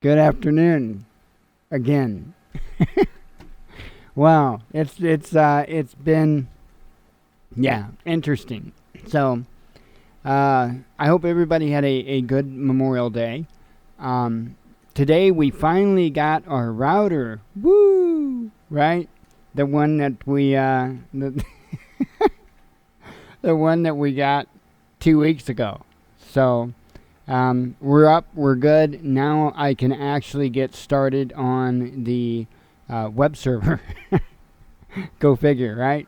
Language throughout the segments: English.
Good afternoon again. Wow, it's been interesting. So I hope everybody had a good Memorial Day. Today we finally got our router. Woo! Right, the one that we the one that we got 2 weeks ago. So. We're up, we're good. Now I can actually get started on the web server. Go figure, right?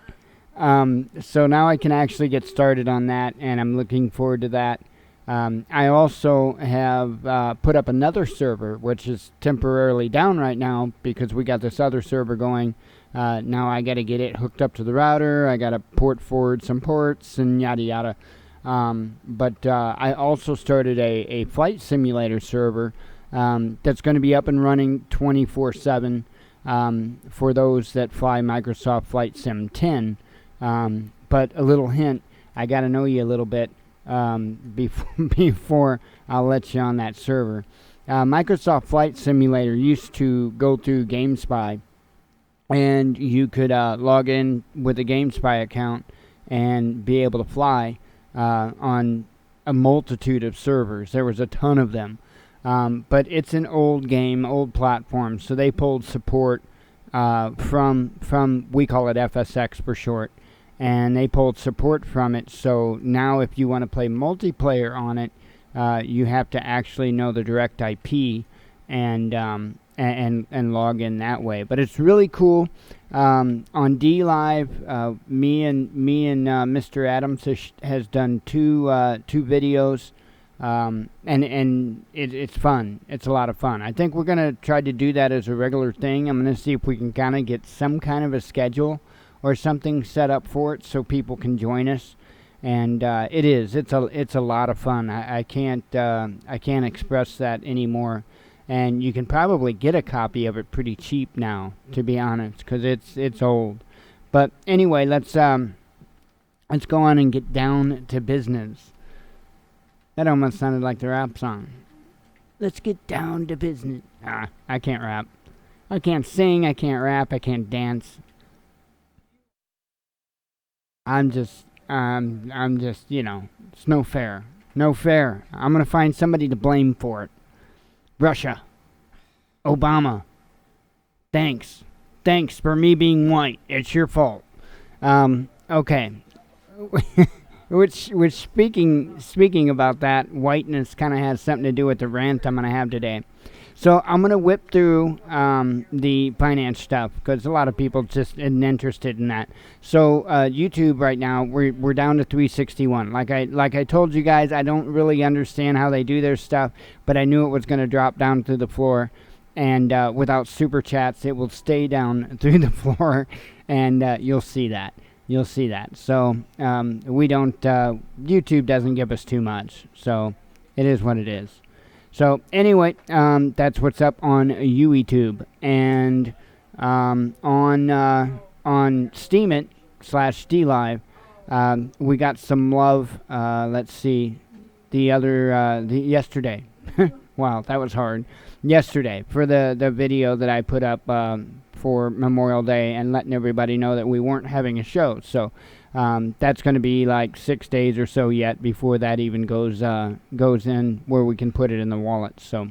So now I can actually get started on that, and I'm looking forward to that. I also have put up another server, which is temporarily down right now because we got this other server going. Now I got to get it hooked up to the router. I got to port forward some ports and yada yada. But I also started a flight simulator server that's going to be up and running 24/7 for those that fly Microsoft Flight Sim 10. But a little hint, I got to know you a little bit before I'll let you on that server. Microsoft Flight Simulator used to go through GameSpy, and you could log in with a GameSpy account and be able to fly on a multitude of servers. There was a ton of them. But it's an old game, old platform, so they pulled support from we call it FSX for short, and they pulled support from it. So now if you want to play multiplayer on it, you have to actually know the direct IP and log in that way. But it's really cool. On D Live, me and Mr. Adams has done two videos, and it's fun. It's a lot of fun. I think we're gonna try to do that as a regular thing. I'm gonna see if we can kind of get some kind of a schedule or something set up for it so people can join us. And it's a lot of fun. I can't express that anymore. And you can probably get a copy of it pretty cheap now, to be honest, because it's old. But anyway, let's go on and get down to business. That almost sounded like the rap song. Let's get down to business. I can't rap. I can't sing. I can't rap. I can't dance. I'm just, it's no fair. No fair. I'm gonna find somebody to blame for it. Russia. Obama. Thanks for me being white. It's your fault. Okay. which speaking about that, whiteness kind of has something to do with the rant I'm going to have today. So I'm going to whip through the finance stuff because a lot of people just isn't interested in that. So YouTube right now, we're down to 361. Like I told you guys, I don't really understand how they do their stuff, but I knew it was going to drop down to the floor. And without super chats, it will stay down through the floor, and you'll see that. You'll see that. So we don't. YouTube doesn't give us too much, so it is what it is. So anyway, that's what's up on YouTube, and on Steemit/DLive, we got some love. Let's see, the yesterday. Wow, that was hard. Yesterday for the video that I put up for Memorial Day and letting everybody know that we weren't having a show. So that's going to be like 6 days or so yet before that even goes in where we can put it in the wallet. So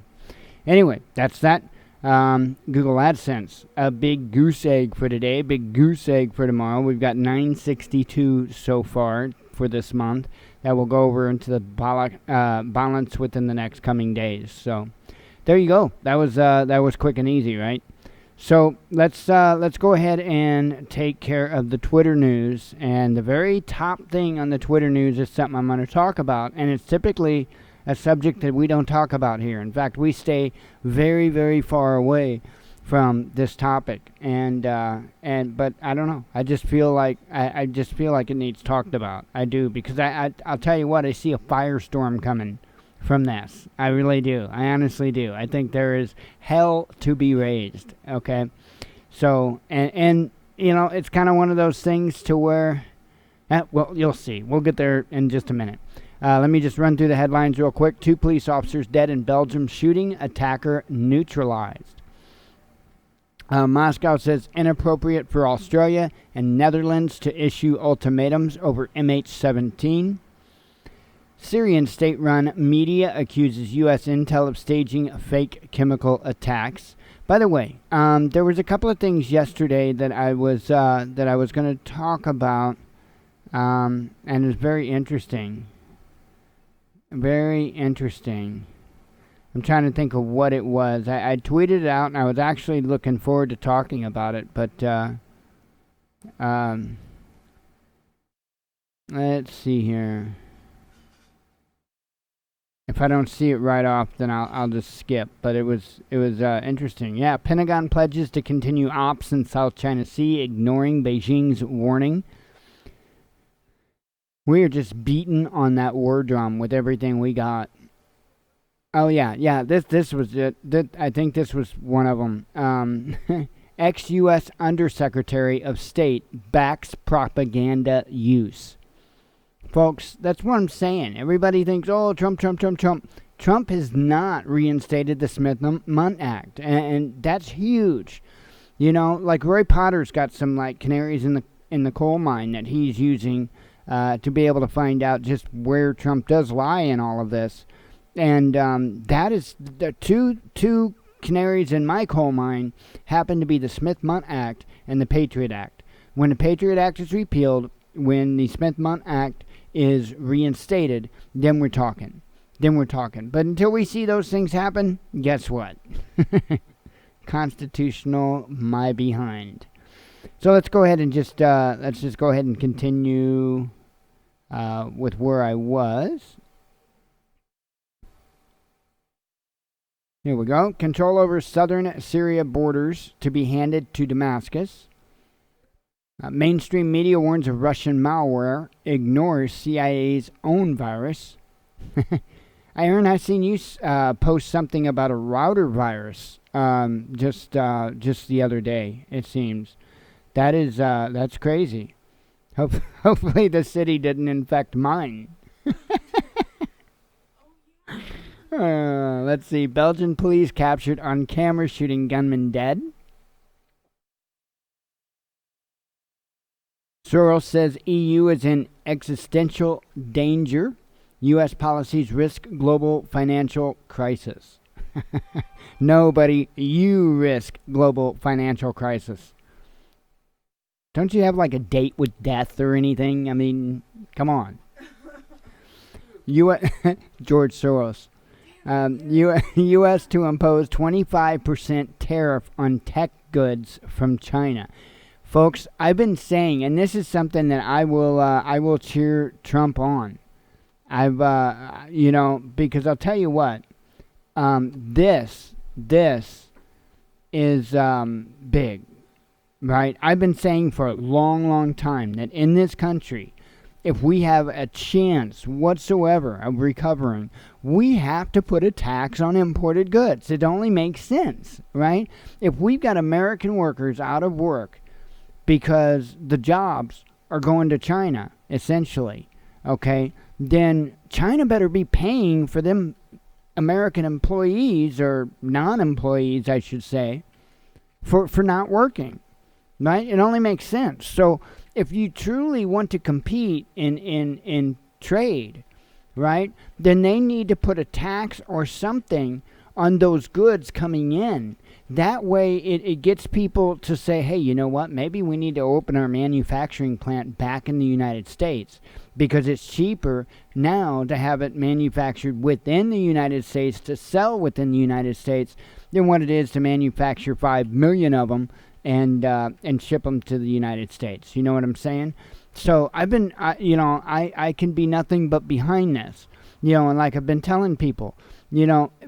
anyway, that's that. Google AdSense, a big goose egg for today, big goose egg for tomorrow. We've got 962 so far for this month. That will go over into the balance within the next coming days. So there you go. That was quick and easy, right? So let's go ahead and take care of the Twitter news. And the very top thing on the Twitter news is something I'm going to talk about, and it's typically a subject that we don't talk about here. In fact, we stay very, very far away from this topic. But I don't know. I just feel like it needs talked about. I do, because I'll tell you what, I see a firestorm coming from this. I really do. I honestly do. I think there is hell to be raised. Okay, so and it's kind of one of those things to where, well, you'll see. We'll get there in just a minute. Let me just run through the headlines real quick. 2 police officers dead in Belgium shooting, attacker neutralized. Moscow says inappropriate for Australia and Netherlands to issue ultimatums over MH17. Syrian state-run media accuses U.S. intel of staging fake chemical attacks. By the way, there was a couple of things yesterday that I was going to talk about, and it's very interesting. Very interesting. I'm trying to think of what it was. I tweeted it out, and I was actually looking forward to talking about it, but let's see here. If I don't see it right off, then I'll just skip. But it was interesting. Yeah, Pentagon pledges to continue ops in South China Sea, ignoring Beijing's warning. We are just beaten on that war drum with everything we got. Oh yeah. This was it. I think this was one of them. Ex-U.S. Undersecretary of State backs propaganda use. Folks, that's what I'm saying. Everybody thinks, oh, Trump. Trump has not reinstated the Smith-Mundt Act, and that's huge. You know, like Roy Potter's got some like canaries in the coal mine that he's using to be able to find out just where Trump does lie in all of this. And that is the two canaries in my coal mine happen to be the Smith-Mundt Act and the Patriot Act. When the Patriot Act is repealed, when the Smith-Mundt Act is reinstated, then we're talking. But until we see those things happen, guess what? Constitutional my behind. So let's go ahead and just go ahead and continue with where I was. Here we go. Control over southern Syria borders to be handed to Damascus. Mainstream media warns of Russian malware, ignores CIA's own virus. I've seen you post something about a router virus just the other day, it seems. That's crazy. Hopefully the city didn't infect mine. Let's see. Belgian police captured on camera shooting gunman dead. Soros says EU is in existential danger. U.S. policies risk global financial crisis. Nobody, you risk global financial crisis. Don't you have like a date with death or anything? I mean, come on. George Soros. U.S. to impose 25% tariff on tech goods from China. Folks, I've been saying, and this is something that I will cheer Trump on. Because I'll tell you what, this is big, right? I've been saying for a long time that in this country, if we have a chance whatsoever of recovering, we have to put a tax on imported goods. It only makes sense, right? If we've got American workers out of work because the jobs are going to China, essentially, okay, then China better be paying for them American employees, or non-employees, I should say, for not working, right? It only makes sense. So if you truly want to compete in trade, right, then they need to put a tax or something on those goods coming in. That way it gets people to say, hey, you know what, maybe we need to open our manufacturing plant back in the United States, because it's cheaper now to have it manufactured within the United States to sell within the United States than what it is to manufacture 5 million of them and ship them to the United States. You know what I'm saying? So I can be nothing but behind this. And like I've been telling people,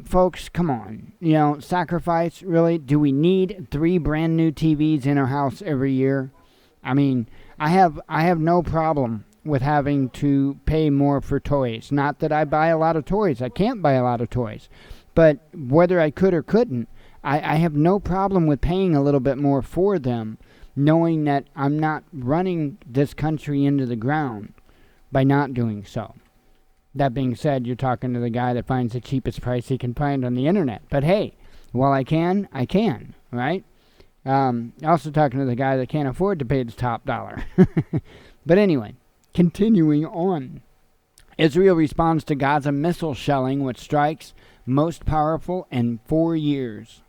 folks, come on, sacrifice, really? Do we need 3 brand new TVs in our house every year? I mean, I have no problem with having to pay more for toys. Not that I buy a lot of toys. I can't buy a lot of toys. But whether I could or couldn't, I have no problem with paying a little bit more for them, knowing that I'm not running this country into the ground by not doing so. That being said, you're talking to the guy that finds the cheapest price he can find on the internet. But hey, while I can, right? Also talking to the guy that can't afford to pay the top dollar. But anyway, continuing on. Israel responds to Gaza missile shelling with strikes most powerful in 4 years.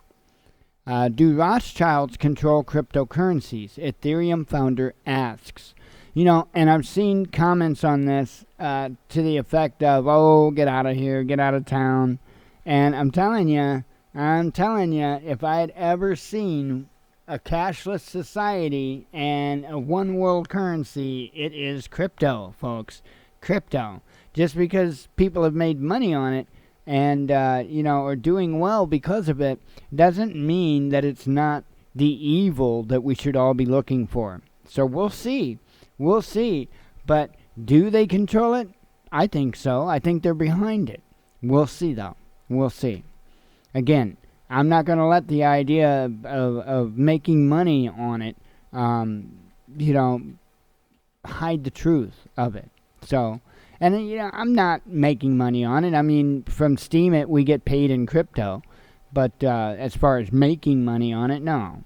Do Rothschilds control cryptocurrencies? Ethereum founder asks. And I've seen comments on this to the effect of, oh, get out of here, get out of town. And I'm telling you, if I had ever seen a cashless society and a one world currency, it is crypto, folks. Crypto. Just because people have made money on it and, are doing well because of it, doesn't mean that it's not the evil that we should all be looking for. So we'll see. We'll see. But do they control it? I think so. I think they're behind it. We'll see, though. We'll see. Again, I'm not going to let the idea of making money on it, hide the truth of it. So, and, I'm not making money on it. I mean, from Steam we get paid in crypto. But as far as making money on it, no.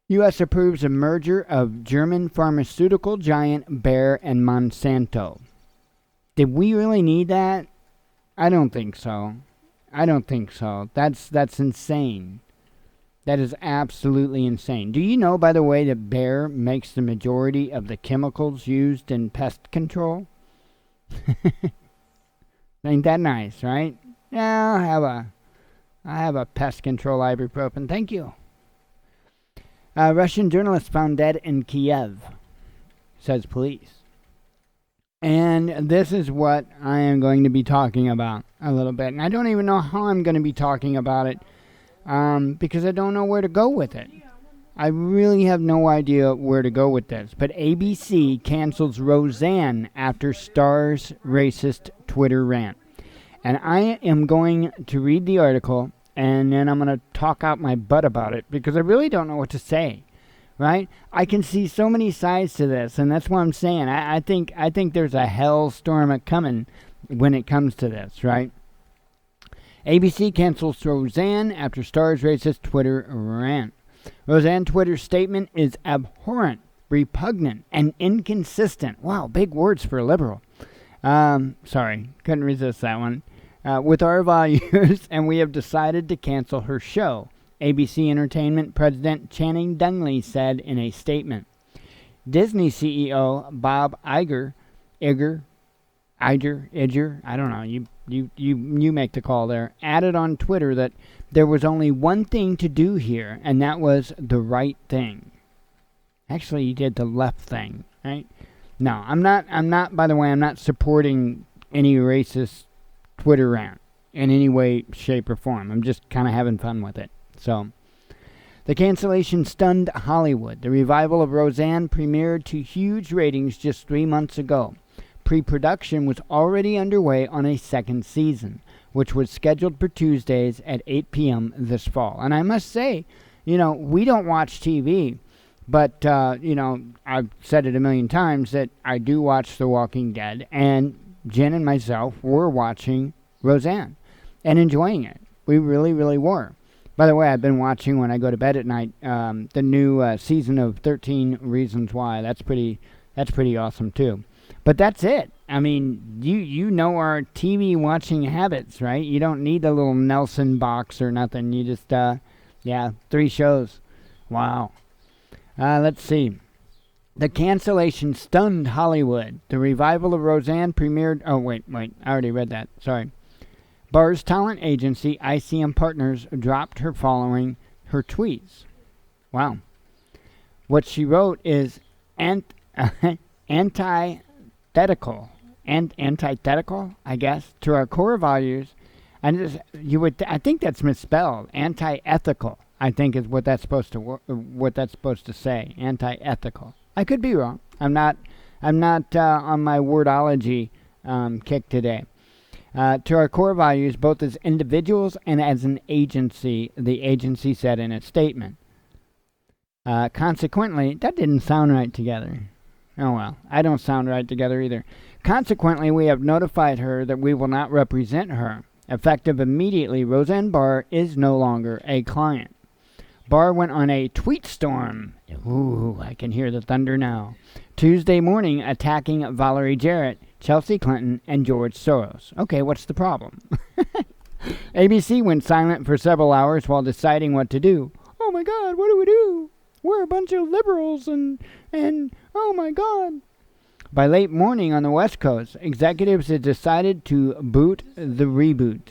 U.S. approves a merger of German pharmaceutical giant Bayer and Monsanto. Did we really need that? I don't think so. That's insane. That is absolutely insane. Do you know, by the way, that Bayer makes the majority of the chemicals used in pest control? Ain't that nice, right? Yeah, I have a pest control ibuprofen. Thank you. Russian journalist found dead in Kiev, says police. And this is what I am going to be talking about a little bit. And I don't even know how I'm going to be talking about it because I don't know where to go with it. I really have no idea where to go with this. But ABC cancels Roseanne after Star's racist Twitter rant. And I am going to read the article, and then I'm going to talk out my butt about it because I really don't know what to say. Right? I can see so many sides to this, and that's what I'm saying. I think there's a hellstorm coming when it comes to this, right? ABC cancels Roseanne after Star's racist Twitter rant. Roseanne Twitter's statement is abhorrent, repugnant, and inconsistent. Wow, big words for a liberal. Sorry, couldn't resist that one. With our values, and we have decided to cancel her show, ABC Entertainment President Channing Dunley said in a statement. Disney CEO Bob Iger, I don't know, you make the call there, added on Twitter that there was only one thing to do here, and that was the right thing. Actually, he did the left thing, right? No, I'm not, by the way, I'm not supporting any racist Twitter rant in any way, shape, or form. I'm just kind of having fun with it. So, the cancellation stunned Hollywood. The revival of Roseanne premiered to huge ratings just 3 months ago. Pre-production was already underway on a second season, which was scheduled for Tuesdays at 8 p.m. this fall. And I must say, we don't watch TV, but, I've said it a million times that I do watch The Walking Dead, and Jen and myself were watching Roseanne and enjoying it. We really, really were. By the way, I've been watching when I go to bed at night the new season of 13 Reasons Why. That's pretty awesome too. But that's it. I mean, you know our TV watching habits, right? You don't need a little Nelson box or nothing. You just 3 shows. Wow. Let's see. The cancellation stunned Hollywood. The revival of Roseanne premiered. Oh wait, I already read that. Sorry. Barr's talent agency, ICM Partners, dropped her following her tweets. Wow. What she wrote is antithetical, I guess, to our core values. And I think that's misspelled. Anti-ethical, I think, is what that's supposed to say. Anti-ethical. I could be wrong. I'm not on my wordology kick today. To our core values, both as individuals and as an agency, the agency said in its statement. Consequently, that didn't sound right together. Oh well, I don't sound right together either. Consequently, we have notified her that we will not represent her. Effective immediately, Roseanne Barr is no longer a client. Barr went on a tweet storm. Ooh, I can hear the thunder now. Tuesday morning, attacking Valerie Jarrett, Chelsea Clinton, and George Soros. Okay, what's the problem? ABC went silent for several hours while deciding what to do. Oh my God, what do we do? We're a bunch of liberals and oh my God. By late morning on the West Coast, executives had decided to boot the reboot.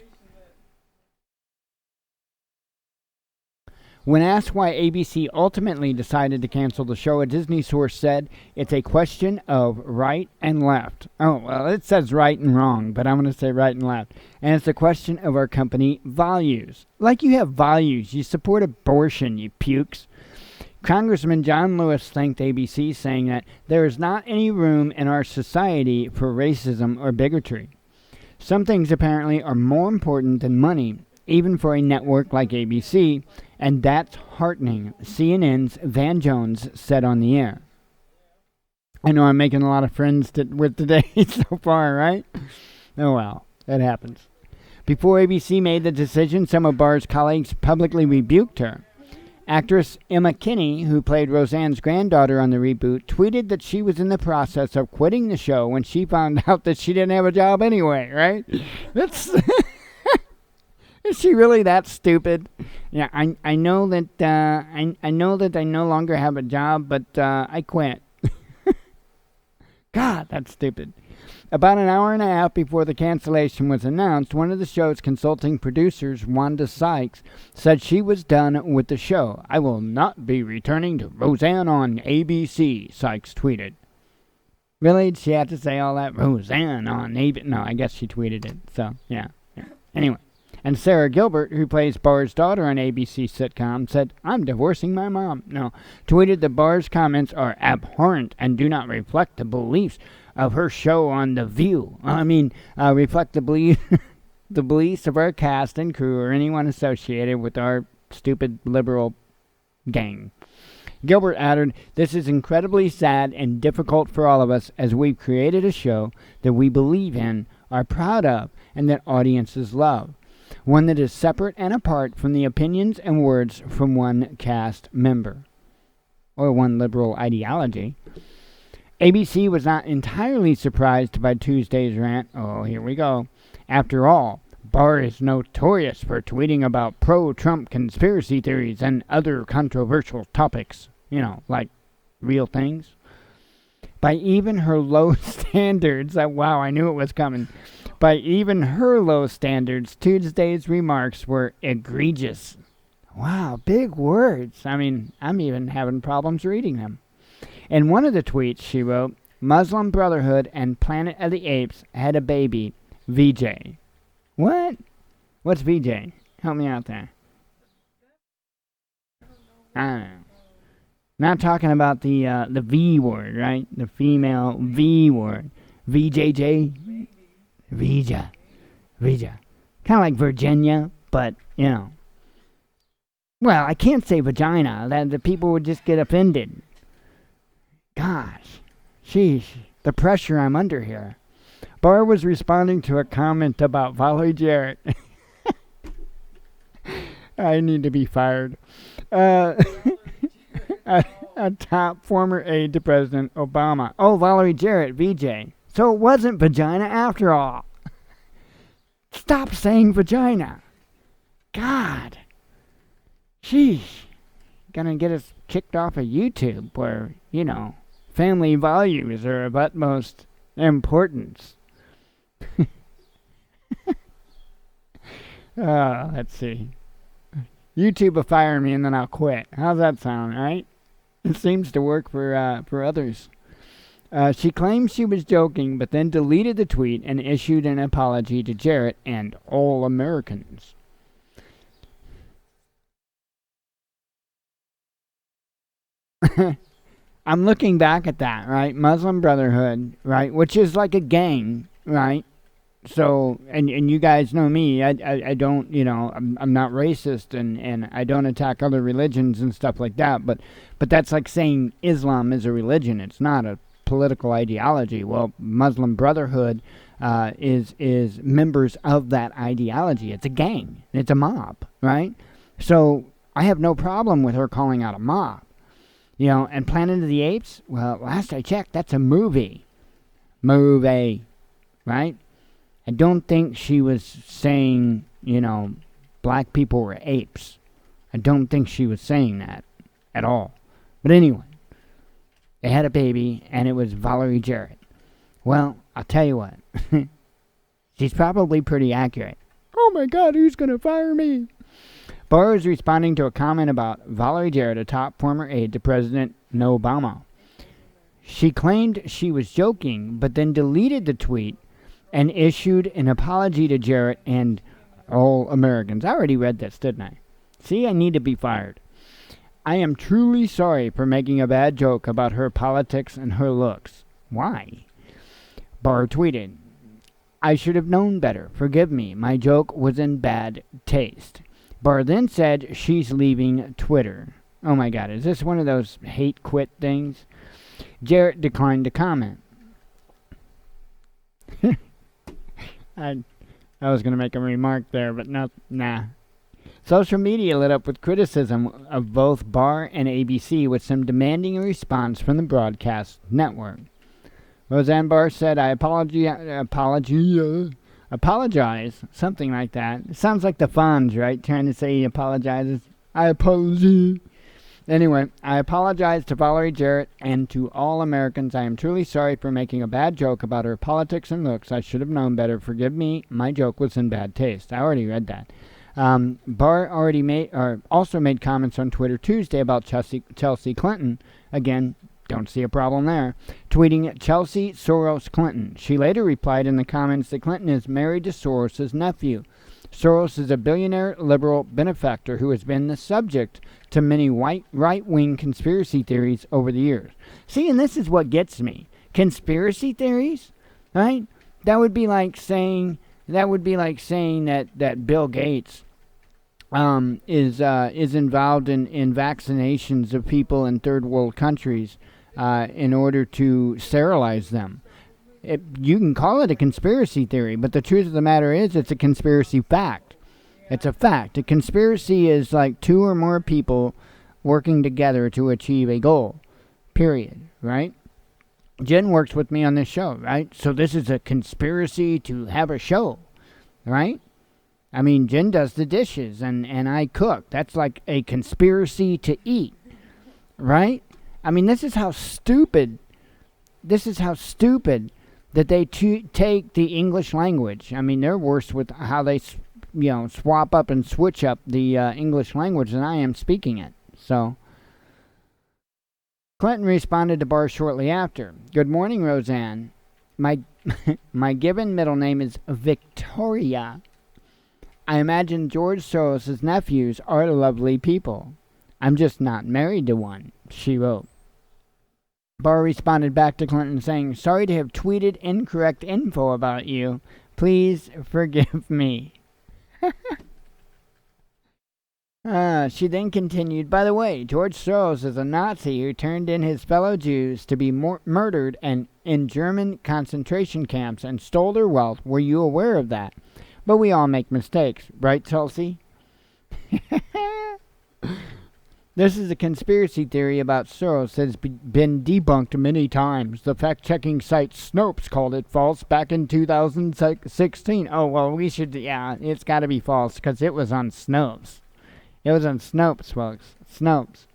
When asked why ABC ultimately decided to cancel the show, a Disney source said, it's a question of right and left. Oh, well, it says right and wrong, but I'm going to say right and left. And it's a question of our company values. Like you have values. You support abortion, you pukes. Congressman John Lewis thanked ABC, saying that there is not any room in our society for racism or bigotry. Some things apparently are more important than money, even for a network like ABC, and that's heartening, CNN's Van Jones said on the air. I know I'm making a lot of friends with today so far, right? Oh well, that happens. Before ABC made the decision, some of Barr's colleagues publicly rebuked her. Actress Emma Kinney, who played Roseanne's granddaughter on the reboot, tweeted that she was in the process of quitting the show when she found out that she didn't have a job anyway, right? That's... Is she really that stupid? Yeah, I know that I know that I no longer have a job, but I quit. God, that's stupid. About an hour and a half before the cancellation was announced, one of the show's consulting producers, Wanda Sykes, said she was done with the show. I will not be returning to Roseanne on ABC, Sykes tweeted. Really? Did she have to say all that? Roseanne on ABC? No, I guess she tweeted it. So, yeah. Anyway. And Sarah Gilbert, who plays Barr's daughter on ABC sitcom, said, I'm divorcing my mom. No, tweeted that Barr's comments are abhorrent and do not reflect the beliefs of her show on The View. Reflect the the beliefs of our cast and crew or anyone associated with our stupid liberal gang. Gilbert added, this is incredibly sad and difficult for all of us as we've created a show that we believe in, are proud of, and that audiences love. One that is separate and apart from the opinions and words from one cast member, or one liberal ideology. ABC was not entirely surprised by Tuesday's rant. Oh, here we go. After all, Barr is notorious for tweeting about pro-Trump conspiracy theories and other controversial topics, like real things. By even her low standards, wow, I knew it was coming. By even her low standards, Tuesday's remarks were egregious. Wow, big words. I'm even having problems reading them. In one of the tweets, she wrote, Muslim Brotherhood and Planet of the Apes had a baby, VJ. What? What's VJ? Help me out there. I don't know. Not talking about the V word, right? The female V word. VJJ? Vija. Kind of like Virginia, but, Well, I can't say vagina. The people would just get offended. Gosh. Sheesh. The pressure I'm under here. Barr was responding to a comment about Valerie Jarrett. I need to be fired. A top former aide to President Obama. Oh, Valerie Jarrett, VJ. So it wasn't vagina after all. Stop saying vagina. God. Sheesh. Gonna get us kicked off of YouTube where, family values are of utmost importance. Let's see. YouTube will fire me and then I'll quit. How's that sound, right? It seems to work for others. She claims she was joking, but then deleted the tweet and issued an apology to Jarrett and all Americans. I'm looking back at that, right? Muslim Brotherhood, right? Which is like a gang, right? So, and you guys know me, I don't, I'm not racist and I don't attack other religions and stuff like that, but that's like saying Islam is a religion. It's not a political ideology. Well, Muslim Brotherhood is members of that ideology. It's a gang. It's a mob, right? So I have no problem with her calling out a mob. And Planet of the Apes, well, last I checked, that's a movie. Right? I don't think she was saying, black people were apes. I don't think she was saying that at all. But anyway, they had a baby, and it was Valerie Jarrett. Well, I'll tell you what. She's probably pretty accurate. Oh my God, who's going to fire me? Barr is responding to a comment about Valerie Jarrett, a top former aide to President Obama. She claimed she was joking, but then deleted the tweet and issued an apology to Jarrett and all Americans. I already read this, didn't I? See, I need to be fired. I am truly sorry for making a bad joke about her politics and her looks. Why? Barr tweeted, I should have known better. Forgive me. My joke was in bad taste. Barr then said she's leaving Twitter. Oh my God, is this one of those hate quit things? Jarrett declined to comment. I was going to make a remark there, but nah. Social media lit up with criticism of both Barr and ABC, with some demanding a response from the broadcast network. Roseanne Barr said, I apologize, something like that. It sounds like the Fonz, right? Trying to say he apologizes. I apologize. Anyway, I apologize to Valerie Jarrett and to all Americans. I am truly sorry for making a bad joke about her politics and looks. I should have known better. Forgive me. My joke was in bad taste. I already read that. Barr also made comments on Twitter Tuesday about Chelsea Clinton. Again, don't see a problem there. Tweeting Chelsea Soros Clinton. She later replied in the comments that Clinton is married to Soros' nephew. Soros is a billionaire liberal benefactor who has been the subject to many right-wing conspiracy theories over the years. See, and this is what gets me. Conspiracy theories, right? That would be like saying that Bill Gates is involved in vaccinations of people in third world countries in order to sterilize them. You can call it a conspiracy theory, but the truth of the matter is it's a conspiracy fact. It's a fact. A conspiracy is like two or more people working together to achieve a goal, period, right? Jen works with me on this show, right? So this is a conspiracy to have a show, right? I mean, Jen does the dishes and I cook. That's like a conspiracy to eat, right? I mean, this is how stupid that they take the English language. I mean, they're worse with how they, swap up and switch up the English language than I am speaking it. So, Clinton responded to Barr shortly after. Good morning, Roseanne. My given middle name is Victoria. I imagine George Soros' nephews are lovely people. I'm just not married to one, she wrote. Barr responded back to Clinton saying, sorry to have tweeted incorrect info about you. Please forgive me. She then continued, by the way, George Soros is a Nazi who turned in his fellow Jews to be murdered in German concentration camps and stole their wealth. Were you aware of that? But we all make mistakes, right, Chelsea? This is a conspiracy theory about Soros that has been debunked many times. The fact-checking site Snopes called it false back in 2016. Oh, well, it's got to be false because it was on Snopes. It was on Snopes, folks. Snopes.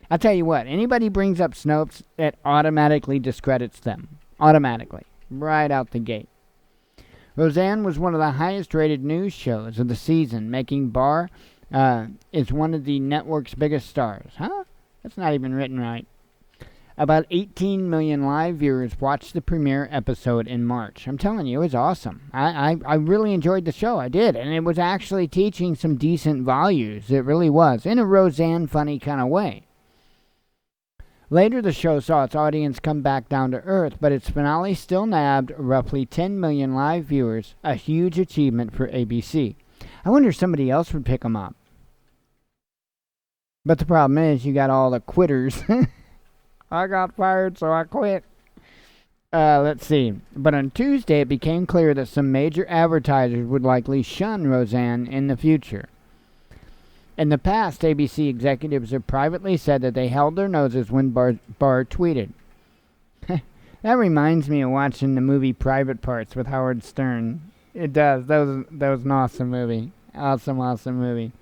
I'll tell you what, anybody brings up Snopes, it automatically discredits them. Automatically. Right out the gate. Roseanne was one of the highest-rated news shows of the season, making Barr is one of the network's biggest stars. Huh? That's not even written right. About 18 million live viewers watched the premiere episode in March. I'm telling you, it was awesome. I really enjoyed the show. I did. And it was actually teaching some decent values. It really was. In a Roseanne funny kind of way. Later, the show saw its audience come back down to earth, but its finale still nabbed roughly 10 million live viewers, a huge achievement for ABC. I wonder if somebody else would pick them up. But the problem is, you got all the quitters. I got fired, so I quit. Let's see. But on Tuesday, it became clear that some major advertisers would likely shun Roseanne in the future. In the past, ABC executives have privately said that they held their noses when Barr tweeted. That reminds me of watching the movie Private Parts with Howard Stern. It does. That was an awesome movie. Awesome movie.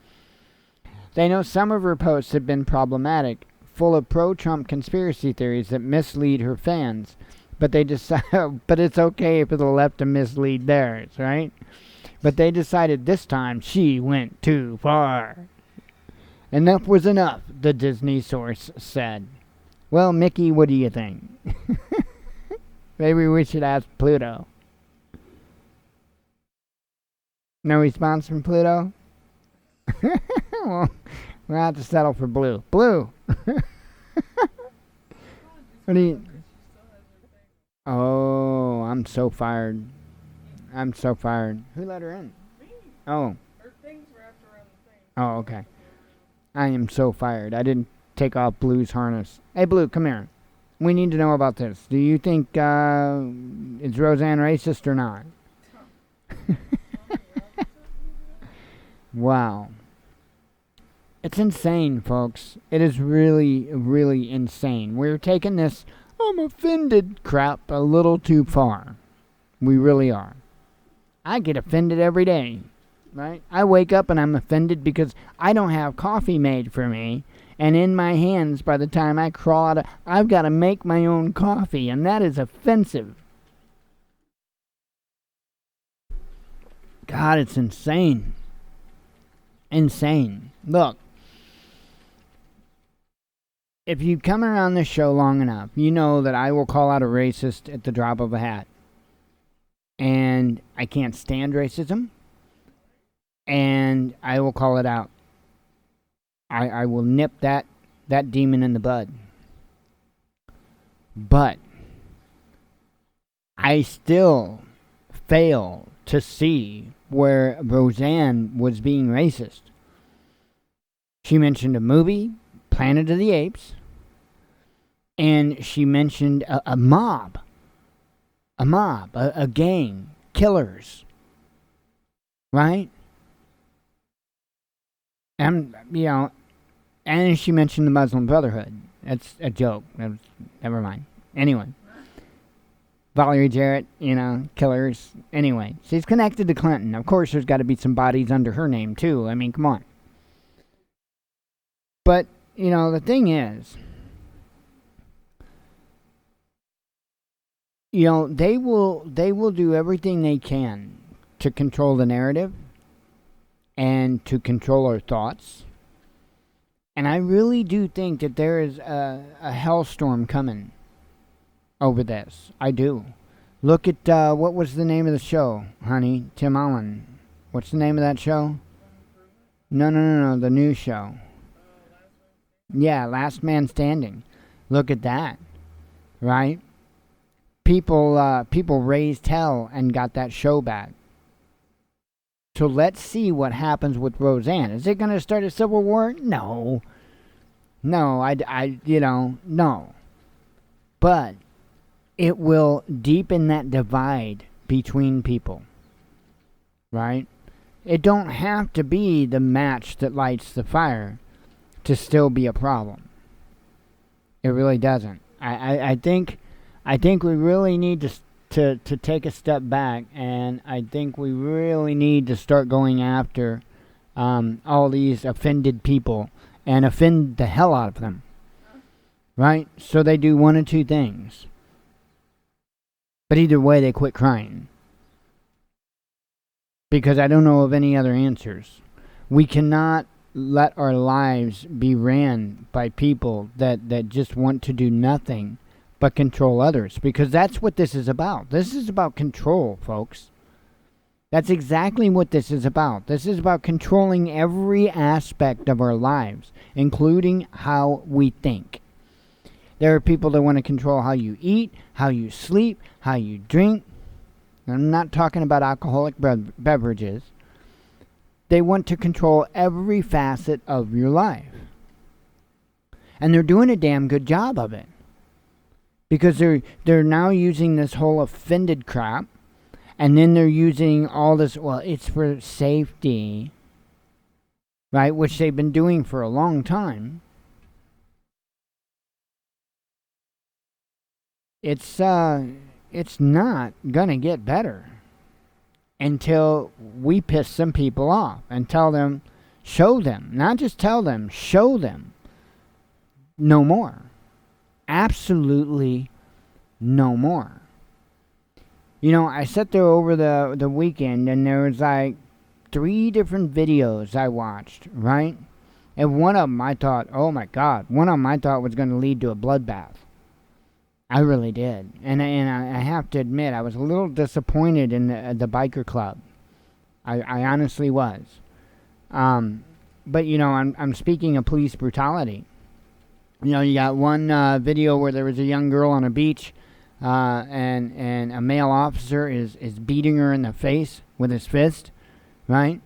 They know some of her posts have been problematic, full of pro-Trump conspiracy theories that mislead her fans. But they decide, but it's okay for the left to mislead theirs, right? But they decided this time she went too far. Enough was enough, the Disney source said. Well, Mickey, what do you think? Maybe we should ask Pluto. No response from Pluto? Well, we'll have to settle for Blue. Blue! What do you... Oh, I'm so fired. I'm so fired. Who let her in? Me. Oh. Her thing's wrapped around the thing. Oh, okay. I am so fired. I didn't take off Blue's harness. Hey, Blue, come here. We need to know about this. Do you think is Roseanne racist or not? Wow. It's insane, folks. It is really, really insane. We're taking this I'm offended crap a little too far. We really are. I get offended every day, right? I wake up and I'm offended because I don't have coffee made for me. And in my hands, by the time I crawl out, I've got to make my own coffee. And that is offensive. God, it's insane. Insane. Look. If you come around this show long enough, you know that I will call out a racist at the drop of a hat. And I can't stand racism. And I will call it out. I will nip that demon in the bud. But I still fail to see where Roseanne was being racist. She mentioned a movie, Planet of the Apes, and she mentioned a mob, a gang, killers, right? And, and she mentioned the Muslim Brotherhood. That's a joke. Never mind. Anyway. Valerie Jarrett, killers. Anyway, she's connected to Clinton. Of course, there's got to be some bodies under her name, too. I mean, come on. But, the thing is, they will do everything they can to control the narrative and to control our thoughts. And I really do think that there is a hellstorm coming over this. I do. Look at, what was the name of the show, honey? Tim Allen. What's the name of that show? No, the new show. Yeah, Last Man Standing. Look at that. Right? People raised hell and got that show back. So let's see what happens with Roseanne. Is it going to start a civil war? No. No. But it will deepen that divide between people. Right? It don't have to be the match that lights the fire to still be a problem. It really doesn't. I think we really need to take a step back, and I think we really need to start going after all these offended people and offend the hell out of them. Right? So they do one of two things. But either way, they quit crying. Because I don't know of any other answers. We cannot let our lives be ran by people that just want to do nothing but control others. Because that's what this is about. This is about control, folks. That's exactly what this is about. This is about controlling every aspect of our lives, including how we think. There are people that want to control how you eat, how you sleep, how you drink. I'm not talking about alcoholic beverages. They want to control every facet of your life. And they're doing a damn good job of it. because they're now using this whole offended crap, and then they're using all this. Well, it's for safety, right? Which they've been doing for a long time. It's not gonna get better until we piss some people off and tell them, show them, not just tell them, show them, no more. Absolutely no more. You know, I sat there over the weekend, and there was like 3 different videos I watched, right? And one of them I thought, oh my God, one of them I thought was going to lead to a bloodbath. I really did. And I have to admit, I was a little disappointed in the biker club. I honestly was. But, you know, I'm speaking of police brutality. You know, you got one video where there was a young girl on a beach, and a male officer is beating her in the face with his fist, right?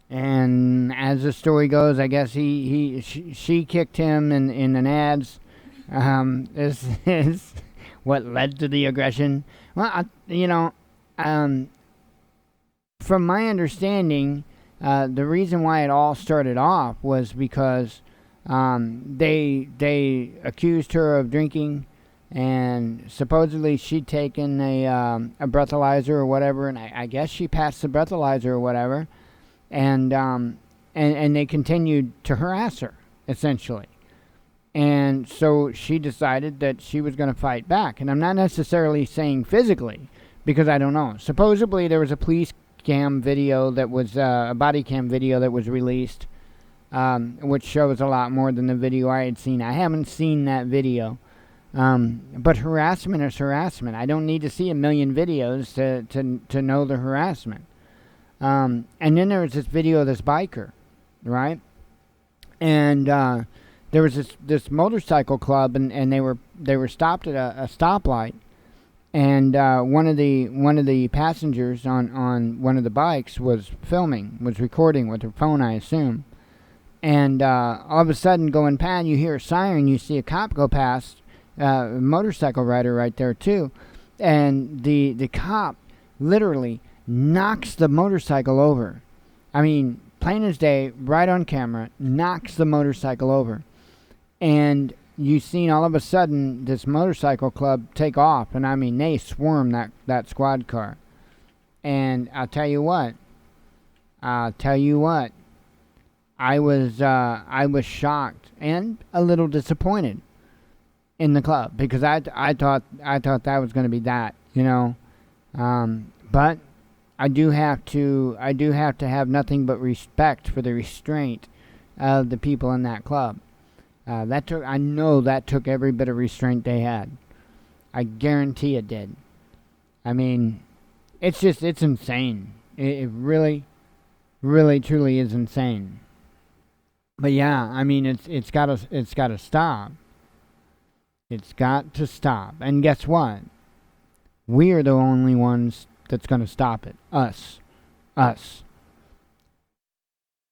And as the story goes, I guess she kicked him in the nads. This is what led to the aggression. Well, from my understanding, the reason why it all started off was because they accused her of drinking, and supposedly she'd taken a breathalyzer or whatever, and I guess she passed the breathalyzer or whatever, and they continued to harass her, essentially. And so she decided that she was going to fight back. And I'm not necessarily saying physically, because I don't know. Supposedly there was a police cam video that was, a body cam video that was released, which shows a lot more than the video I had seen. I haven't seen that video. But harassment is harassment. I don't need to see a million videos to know the harassment. And then there was this video of this biker, right? And there was this motorcycle club, and they were stopped at a stoplight, and one of the passengers on one of the bikes was recording with her phone, I assume. And all of a sudden, going past, you hear a siren, you see a cop go past, a motorcycle rider right there too, and the cop literally knocks the motorcycle over. I mean, plain as day, right on camera, knocks the motorcycle over. And you've seen all of a sudden this motorcycle club take off, and I mean, they swarm that squad car. And I'll tell you what, I was shocked and a little disappointed in the club, because I thought that was going to be that, you know. But I do have to have nothing but respect for the restraint of the people in that club. I know that took every bit of restraint they had. I guarantee it did. I mean, it's insane. It really, really, truly is insane. But yeah, I mean, it's gotta stop. It's got to stop. And guess what? We are the only ones that's gonna stop it. Us. It's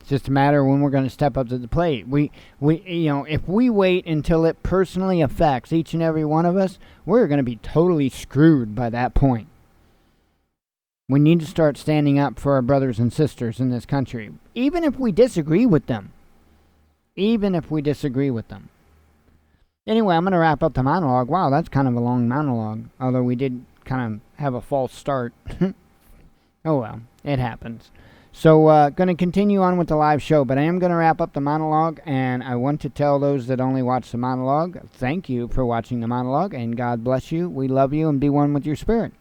just a matter of when we're going to step up to the plate. We, you know, if we wait until it personally affects each and every one of us, we're going to be totally screwed by that point. We need to start standing up for our brothers and sisters in this country, even if we disagree with them. Anyway, I'm going to wrap up the monologue. Wow, that's kind of a long monologue, although we did kind of have a false start. Oh well, it happens. So, going to continue on with the live show, but I am going to wrap up the monologue, and I want to tell those that only watch the monologue, thank you for watching the monologue, and God bless you. We love you, and be one with your spirit.